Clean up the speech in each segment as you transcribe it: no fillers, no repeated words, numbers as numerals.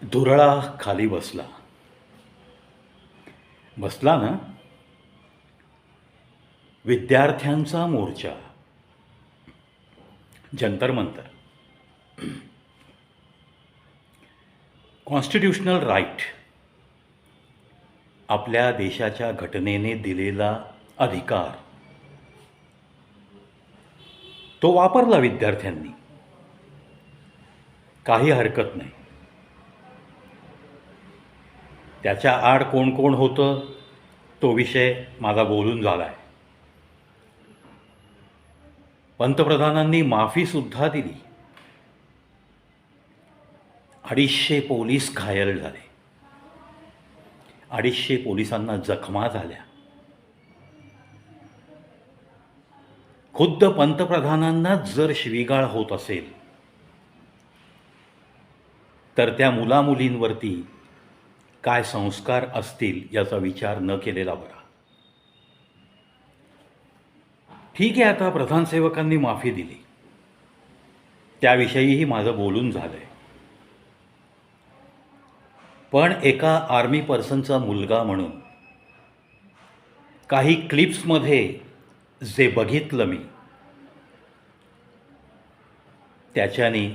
धुरळा खाली बसला. बसला ना. विद्यार्थ्यांचा मोर्चा. जंतर मंतर. कॉन्स्टिट्यूशनल राईट, आपल्या देशाच्या घटनेने दिलेला अधिकार, तो वापरला विद्यार्थ्यांनी. काही हरकत नाही. त्याच्या आड कोण कोण होतं तो विषय माझा बोलून झाला आहे. पंतप्रधानांनी माफीसुद्धा दिली. 250 पोलीस घायल झाले. 250 पोलिसांना जखमा झाल्या. खुद्द पंतप्रधानांनाच जर शिवीगाळ होत असेल तर त्या मुलामुलींवरती काय संस्कार असतील याचा विचार न केलेला बरा. ठीक आहे, आता प्रधानसेवकांनी माफी दिली, त्याविषयीही माझं बोलून झालंय. पण एका आर्मी पर्सनचा मुलगा म्हणून काही क्लिप्समध्ये जे बघितलं मी, त्याच्याने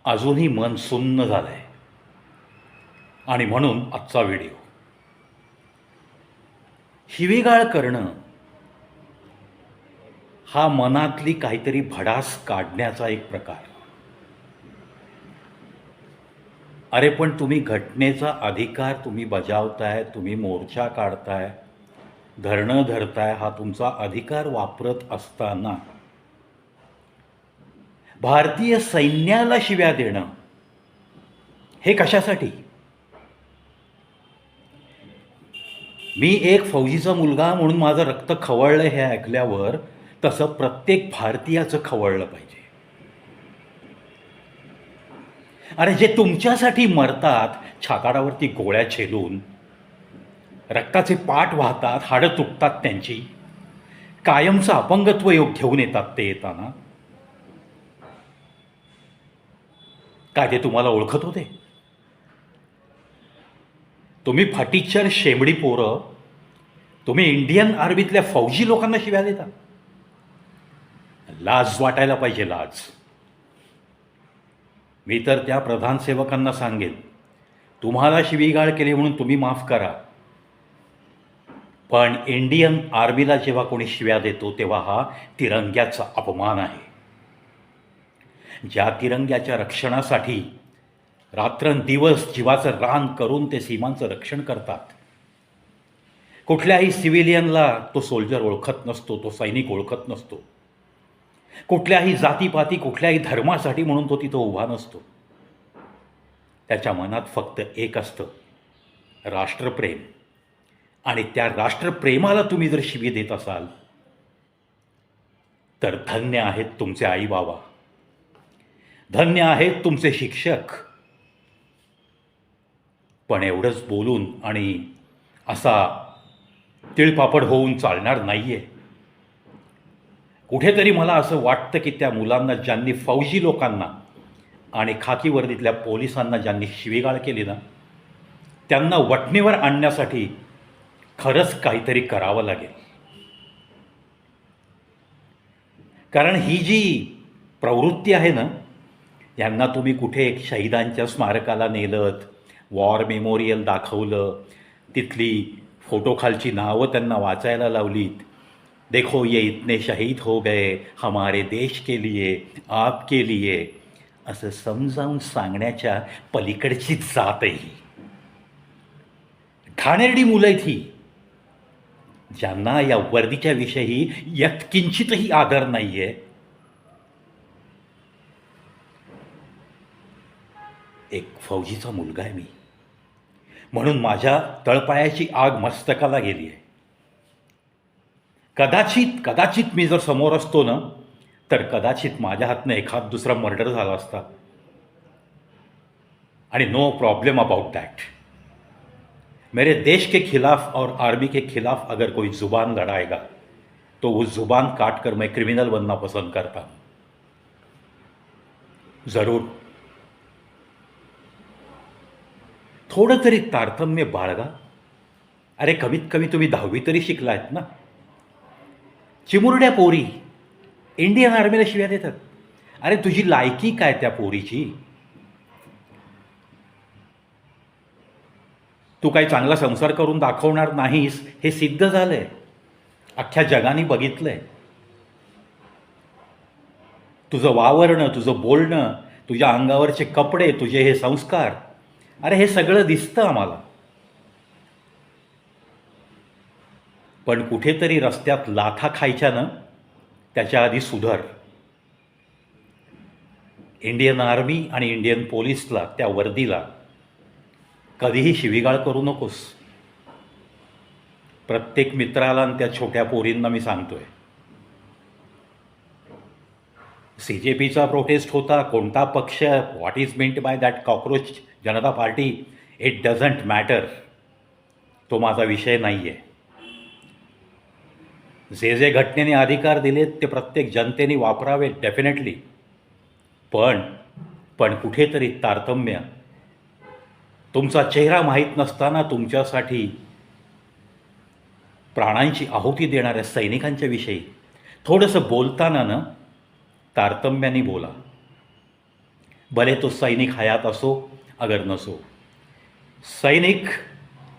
अजूनही मन सुन्न झालं आहे. आणि म्हणून आजचा व्हिडिओ. शिवीगाळ करणं हा मनातली काहीतरी भडास काढण्याचा एक प्रकार. अरे पण तुम्ही घटनेचा अधिकार तुम्ही बजावताय, तुम्ही मोर्चा काढताय, धरणं धरताय, हा तुमचा अधिकार वापरत असताना भारतीय सैन्याला शिव्या देणं हे कशासाठी? मी एक फौजीचा मुलगा म्हणून माझं रक्त खवळलं हे ऐकल्यावर तसं प्रत्येक भारतीयाचं खवळलं पाहिजे. अरे जे तुमच्यासाठी मरतात, छाताडावरती गोळ्या छेदून, रक्ताचे पाट वाहतात, हाडं तुटतात त्यांची, कायमचं अपंगत्व योग घेऊन येतात ते येताना, काय ते तुम्हाला ओळखत होते? तुम्ही फटीचर शेंबडी पोरं, तुम्ही इंडियन आर्मीतल्या फौजी लोकांना शिव्या देता. लाज वाटायला पाहिजे, लाज. मी तर त्या प्रधानसेवकांना सांगेन, तुम्हाला शिवीगाळ केली म्हणून तुम्ही माफ करा, पण इंडियन आर्मीला जेव्हा कोणी शिव्या देतो तेव्हा हा तिरंग्याचा अपमान आहे. ज्या तिरंग्याच्या रक्षणासाठी रात्रंदिवस जीवाचं रान करून ते सीमांचं रक्षण करतात, कुठल्याही सिव्हिलियनला तो सोल्जर ओळखत नसतो, तो सैनिक ओळखत नसतो. कुठल्याही जातीपाती, कुठल्याही धर्मासाठी म्हणून तो तिथं उभा नसतो. त्याच्या मनात फक्त एक असतं, राष्ट्रप्रेम. आणि त्या राष्ट्रप्रेमाला तुम्ही जर शिवी देत असाल तर धन्य आहेत तुमचे आई बाबा, धन्य आहेत तुमचे शिक्षक. पण एवढंच बोलून आणि असा तिळपापड होऊन चालणार नाही आहे. कुठेतरी मला असं वाटतं की त्या मुलांना, ज्यांनी फौजी लोकांना आणि खाकी वर्दीतल्या पोलिसांना ज्यांनी शिवीगाळ केली ना, त्यांना वठणीवर आणण्यासाठी खरंच काहीतरी करावं लागेल. कारण ही जी प्रवृत्ती आहे ना, यांना तुम्ही कुठे एक शहीदांच्या स्मारकाला नेलत, वॉर मेमोरियल दाखवलं, तिथली फोटोखालची नावं त्यांना वाचायला लावलीत, देखो ये इतने शहीद हो गए हमारे देश के लिए, आपके लिए, असं समजावून सांगण्याच्या पलीकडची जात आहे ही. घाणेरडी मुलं आहेत ही, ज्यांना या वर्दीच्या विषयी यत्किंचितही आदर नाही आहे. एक फौजीचा मुलगा आहे मी, म्हणून माझ्या तळपायाची आग मस्तकाला गेली आहे. कदाचित मी जर समोर असतो ना, तर कदाचित माझ्या हातनं एखाद दुसरा मर्डर झाला असता. आणि नो प्रॉब्लम अबाउट दैट. मेरे देश के खिलाफ और आर्मी के खिलाफ अगर कोई जुबान लड़ाएगा तो वो जुबान काट कर मैं क्रिमिनल बनना पसंद करता हूँ. ज़रूर. थोडं तरी तारतम्य बाळगा. अरे कमीत कमी तुम्ही 10वी तरी शिकलायत ना. चिमुरड्या पोरी इंडियन आर्मीला शिव्या देतात. अरे तुझी लायकी काय त्या पोरीची? तू काही चांगला संसार करून दाखवणार नाहीस हे सिद्ध झालंय, अख्ख्या जगाने बघितलंय. तुझं वावरणं, तुझं बोलणं, तुझ्या अंगावरचे कपडे, तुझे हे संस्कार, अरे हे सगळं दिसतं आम्हाला. पण कुठेतरी रस्त्यात लाथा खायच्यानं त्याच्या आधी सुधर. इंडियन आर्मी आणि इंडियन पोलीसला, त्या वर्दीला कधीही शिवीगाळ करू नकोस. प्रत्येक मित्राला आणि त्या छोट्या पोरींना मी सांगतोय, CJPचा प्रोटेस्ट होता, कोणता पक्ष, what is meant by that cockroach Janata party, it doesn't matter. तो माझा विषय नाही आहे. जे जे घटनेने अधिकार दिलेत ते प्रत्येक जनतेने वापरावे डेफिनेटली. पण कुठेतरी तारतम्य. तुमचा चेहरा माहीत नसताना तुमच्यासाठी प्राणांची आहुती देणाऱ्या सैनिकांच्या विषयी थोडंसं बोलताना ना तारतम्याने बोला. भले तो सैनिक हयात असो अगर नसो. सैनिक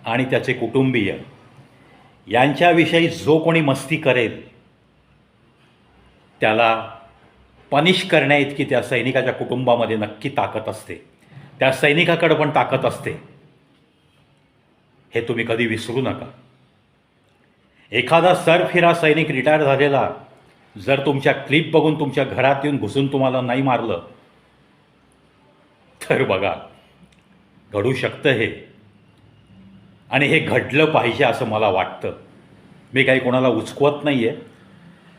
आणि त्याचे कुटुंबीय यांच्याविषयी जो कोणी मस्ती करेल त्याला पनिश करण्याइतकी त्या सैनिकाच्या कुटुंबामध्ये नक्की ताकद असते, त्या सैनिकाकडे पण ताकद असते. हे तुम्ही कधी विसरू नका. एखादा सरफिरा सैनिक रिटायर झालेला जर तुमच्या क्लिप बघून तुमच्या घरात येऊन घुसून तुम्हाला नाही मारलं तर बघा, घडू शकतं हे. आणि हे घडलं पाहिजे असं मला वाटतं. मी काही कोणाला उचकवत नाही आहे,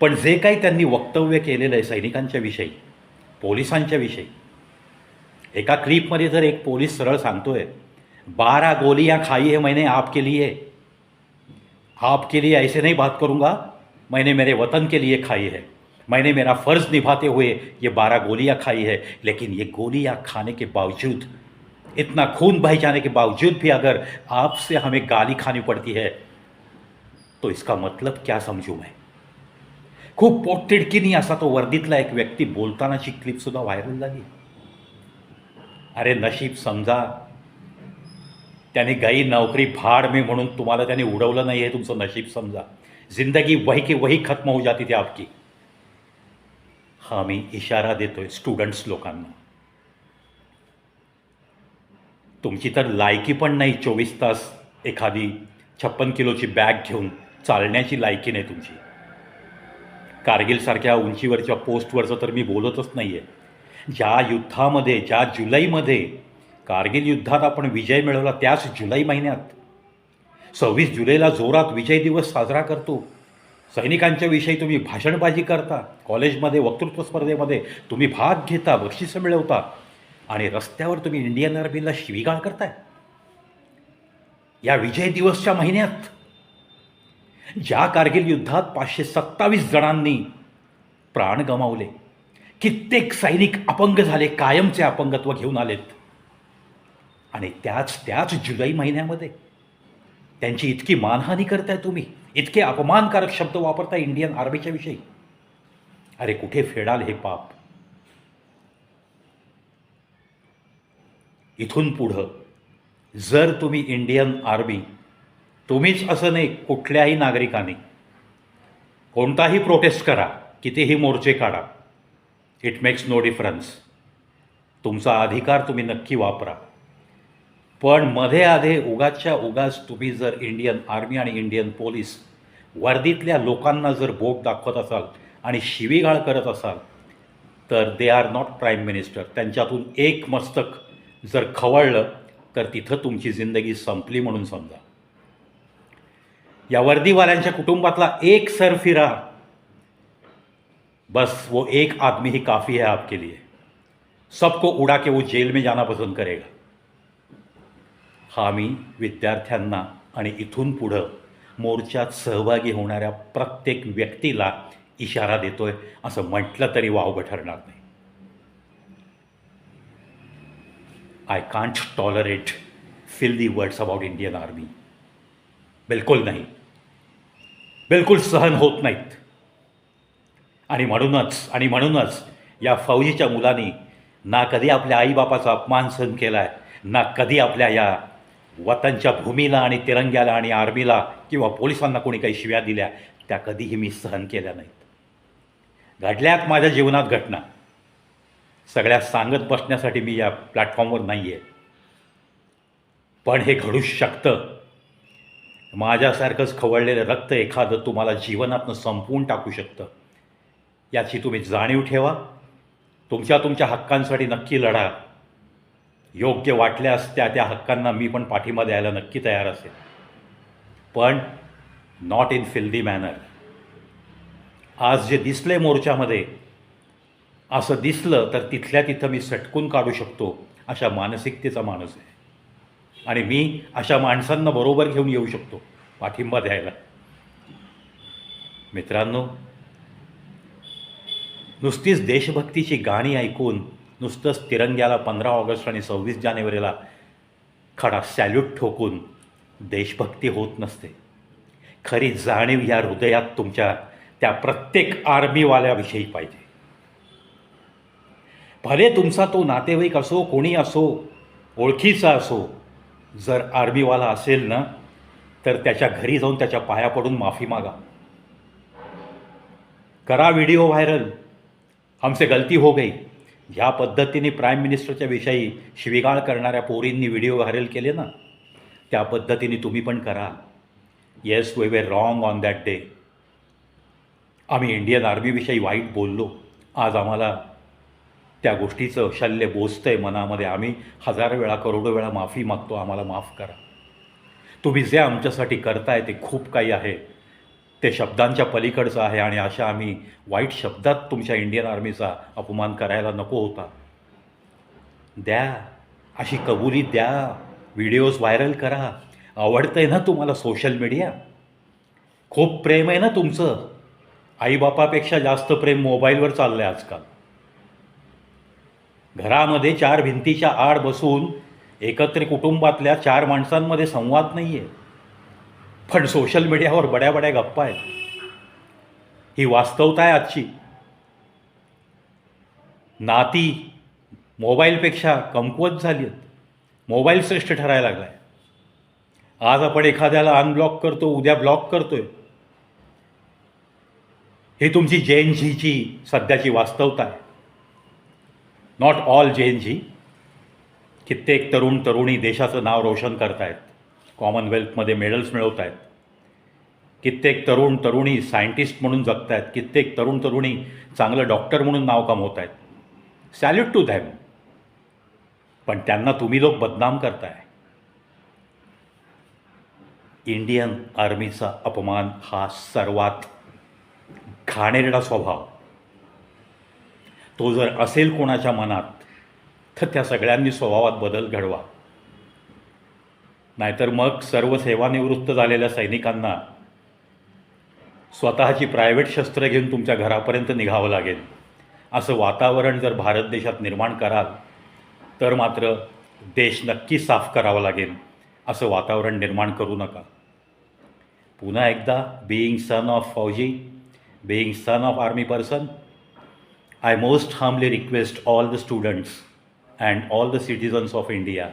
पण जे काही त्यांनी वक्तव्य केलेलं आहे सैनिकांच्या विषयी, पोलिसांच्या विषयी, एका क्लिपमध्ये जर एक पोलीस सरळ सांगतोय 12 गोलियां खाई है मैंने आपके लिए, आपके लिए ऐसे नहीं बात करूँगा, मैंने मेरे वतन के लिए खाई है, मैंने मेरा फ़र्ज़ निभाते हुए ये 12 गोलियां खाई है, लेकिन ये गोलियां खाने के बावजूद, इतना खून बह जाने के बावजूद भी अगर आपसे हमें गाली खानी पड़ती है तो इसका मतलब क्या समजू मैं. खूप पोटतिडकीनी असा तो वर्दीतला एक व्यक्ती बोलतानाची क्लिपसुद्धा व्हायरल झाली. अरे नशीब समजा, त्याने गई नौकरी भाड़ में म्हणून तुम्हाला त्याने उडवलं नाही, हे तुमचं नशीब समजा. जिंदगी वही की वही खत्म हो जाती थी आपकी. हा मी इशारा देतोय स्टुडंट्स लोकांना. तुमची तर लायकी पण नाही 24 तास एखादी 56 किलोची बॅग घेऊन चालण्याची लायकी नाही तुमची. कारगिलसारख्या उंचीवरच्या पोस्टवरचं तर मी बोलतच नाही आहे. ज्या युद्धामध्ये, ज्या जुलैमध्ये कारगिल युद्धात आपण विजय मिळवला, त्याच जुलै महिन्यात 26 जुलैला जोरात विजय दिवस साजरा करतो. सैनिकांच्या विषयी तुम्ही भाषणबाजी करता, कॉलेजमध्ये वक्तृत्व स्पर्धेमध्ये तुम्ही भाग घेता, बक्षिसं मिळवता, आणि रस्त्यावर तुम्ही इंडियन आर्मीला शिवीगाळ करताय. या विजय दिवसच्या महिन्यात ज्या कारगिल युद्धात 527 जणांनी प्राण गमावले, कित्येक सैनिक अपंग झाले, कायमचे अपंगत्व घेऊन आलेत, आणि त्याच जुलै महिन्यामध्ये त्यांची इतकी मानहानी करताय तुम्ही, इतके अपमानकारक शब्द वापरताय इंडियन आर्मीच्या विषयी. अरे कुठे फेडाल हे पाप? इथून पुढं जर तुम्ही इंडियन आर्मी, तुम्हीच असं नाही, कुठल्याही नागरिकांनी कोणताही प्रोटेस्ट करा, कितीही मोर्चे काढा, इट मेक्स नो डिफरन्स. तुमचा अधिकार तुम्ही नक्की वापरा. पण मध्ये आधे उगाचच्या उगाच तुम्ही जर इंडियन आर्मी आणि इंडियन पोलीस वर्दीतल्या लोकांना जर बोट दाखवत असाल आणि शिवीगाळ करत असाल तर they are not prime minister. त्यांच्यातून एक मस्तक जर खवळलं तर तिथं तुमची जिंदगी संपली म्हणून समजा. या वर्दीवाल्यांच्या कुटुंबातला एक सरफिरा, बस वो एक आदमी ही काफ़ी है आपके लिए. सबको उड़ा के वो जेल में जाना पसंद करेगा. हा मी विद्यार्थ्यांना आणि इथून पुढं मोर्चात सहभागी होणाऱ्या प्रत्येक व्यक्तीला इशारा देतोय. असं म्हटलं तरी वावगं ठरणार नाही. I can't tolerate filthy words about Indian army. बिलकुल नाही, बिलकुल सहन होत नाहीत. आणि म्हणूनच या फौजीच्या मुलांनी ना कधी आपल्या आईबापाचा अपमान सहन केला आहे, ना कधी आपल्या या वतनच्या भूमीला आणि तिरंग्याला आणि आर्मीला किंवा पोलिसांना कोणी काही शिव्या दिल्या त्या कधीही मी सहन केल्या नाहीत. घडल्यात माझ्या जीवनात घटना, सगळ्या सांगत बसण्यासाठी मी या प्लॅटफॉर्मवर नाही आहे. पण हे घडूच शकतं. माझ्यासारखंच खवळलेलं रक्त एखादं तुम्हाला जीवनातनं संपवून टाकू शकतं. याची तुम्ही जाणीव ठेवा. तुमच्या हक्कांसाठी नक्की लढा. योग्य वाटल्यास त्या हक्कांना मी पण पाठिंबा द्यायला नक्की तयार असेल, पण नॉट इन फिल्दी मॅनर. आज जे दिसले मोर्चामध्ये, असं दिसलं तर तिथल्या तिथं मी सटकून काढू शकतो अशा मानसिकतेचा माणूस आहे. आणि मी अशा माणसांना बरोबर घेऊन येऊ शकतो पाठिंबा द्यायला. मित्रांनो, नुसतीच देशभक्तीची गाणी ऐकून, नुसतंच तिरंग्याला 15 ऑगस्ट आणि 26 जानेवारीला खडा सॅल्यूट ठोकून देशभक्ती होत नसते. खरी जाणीव या हृदयात तुमच्या त्या प्रत्येक आर्मीवाल्याविषयी पाहिजे. भले तुमचा तो नातेवाईक असो, कोणी असो, ओळखीचा असो, जर आर्मीवाला असेल ना, तर त्याच्या घरी जाऊन त्याच्या पाया पडून माफी मागा. करा व्हिडिओ व्हायरल, हमसे गलती हो गई. ज्या पद्धतीने प्राईम मिनिस्टरच्या विषयी शिवीगाळ करणाऱ्या पोरींनी व्हिडिओ व्हायरल केले ना, त्या पद्धतीने तुम्ही पण करा. Yes, we were wrong on that day. आम्ही इंडियन आर्मीविषयी वाईट बोललो. आज आम्हाला त्या गोष्टीचं शल्य बोचतं आहे मनामध्ये. आम्ही 1000 वेळा, करोडो वेळा माफी मागतो. आम्हाला माफ करा. तुम्ही जे आमच्यासाठी करताय ते खूप काही आहे, ते शब्दांच्या पलीकडचं आहे. आणि अशा आम्ही वाईट शब्दात तुमच्या इंडियन आर्मीचा अपमान करायला नको होता. द्या, अशी कबुली द्या. व्हिडिओज व्हायरल करा. आवडतं आहे ना तुम्हाला सोशल मीडिया? खूप प्रेम आहे ना तुमचं? आईबापापेक्षा जास्त प्रेम मोबाईलवर चाललं आहे आजकाल. घरामध्ये 4 भिंतीच्या आड बसून एकत्र कुटुंबातल्या 4 माणसांमध्ये संवाद नाही आहे, पण सोशल मीडियावर बड्या बड्या गप्पा आहेत. ही वास्तवता आहे आजची. नाती मोबाईलपेक्षा कमकुवत झाली आहेत. मोबाईल श्रेष्ठ ठरायला लागला आहे. आज आपण एखाद्याला अनब्लॉक करतो, उद्या ब्लॉक करतोय. ही तुमची जेन झीची सध्याची वास्तवता आहे. Not all gen Z. कित्येक तरुणी देशाचं नाव रोशन करत आहेत, कॉमनवेल्थमध्ये मेडल्स मिळवत आहेत. कित्येक तरुणी सायंटिस्ट म्हणून जगत आहेत. कित्येक तरुणी चांगलं डॉक्टर म्हणून नाव कमवत आहेत. Salute to them. पण त्यांना तुम्ही लोक बदनाम करताय. इंडियन आर्मीचा अपमान हा सर्वात घाणेरडा स्वभाव. तो जर असेल कोणाच्या मनात, तर त्या सगळ्यांनी स्वभावात बदल घडवा. नाहीतर मग सर्व सेवानिवृत्त झालेल्या सैनिकांना स्वतःची प्रायव्हेट शस्त्र घेऊन तुमच्या घरापर्यंत निघावं लागेल. असं वातावरण जर भारत देशात निर्माण कराल, तर मात्र देश नक्की साफ करावा लागेल. असं वातावरण निर्माण करू नका. पुन्हा एकदा, बीइंग सन ऑफ फौजी, being son of army person, I most humbly request all the students and all the citizens of India,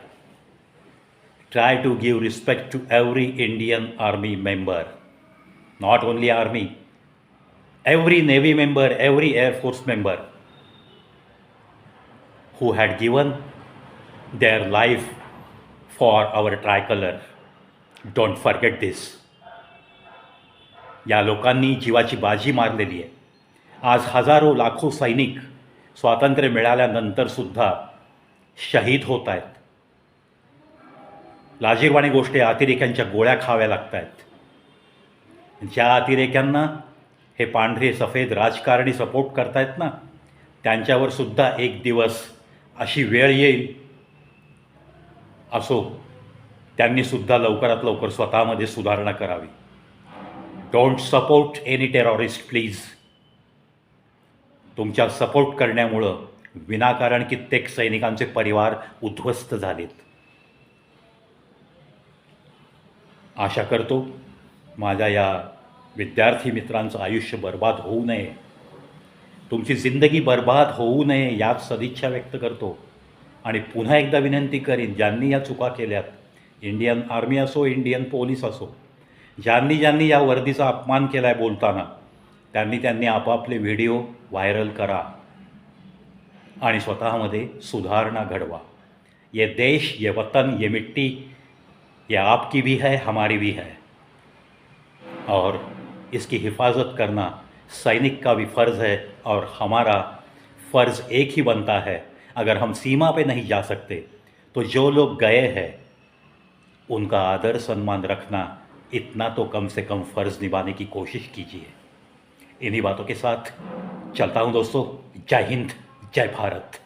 try to give respect to every Indian Army member. Not only Army, every Navy member, every Air Force member who had given their life for our tricolor. Don't forget this. या लोकांनी जीवाची बाजी मारलेली आहे. आज हजारो लाखो सैनिक स्वातंत्र्य मिळाल्यानंतरसुद्धा शहीद होत आहेत. लाजिरवाणी गोष्ट आहे, अतिरेक्यांच्या गोळ्या खाव्या लागत आहेत. ज्या अतिरेक्यांना हे पांढरे सफेद राजकारणी सपोर्ट करतायत ना, त्यांच्यावर सुद्धा एक दिवस अशी वेळ येईल. असो, त्यांनीसुद्धा लवकरात लवकर स्वतःमध्ये सुधारणा करावी. Don't support any terrorist please. तुमच्या सपोर्ट करण्यामुळं विनाकारण कित्येक सैनिकांचे परिवार उद्ध्वस्त झालेत. आशा करतो माझ्या या विद्यार्थी मित्रांचं आयुष्य बर्बाद होऊ नये, तुमची जिंदगी बर्बाद होऊ नये यात सदिच्छा व्यक्त करतो. आणि पुन्हा एकदा विनंती करीन, ज्यांनी या चुका केल्यात, इंडियन आर्मी असो, इंडियन पोलीस असो, ज्यांनी ज्यांनी या वर्दीचा अपमान केला आहे बोलताना, त्यांनी आपापले व्हिडिओ व्हायरल करा आणि स्वतःमध्ये सुधारणा घडवा. ये देश, ये वतन, ये मिट्टी, ये आपकी भी है, हमारी भी है, और इसकी हिफाजत करना सैनिक का भी फ़र्ज़ है. और हमारा फ़र्ज़ एक ही बनता है, अगर हम सीमा पे नहीं जा सकते तो जो लोग गए हैं उनका आदर सम्मान रखना, इतना तो कम से कम फ़र्ज़ निभाने की कोशिश कीजिए. इन्हीं बातों के साथ चलता हूँ दोस्तों. जय हिंद, जय भारत.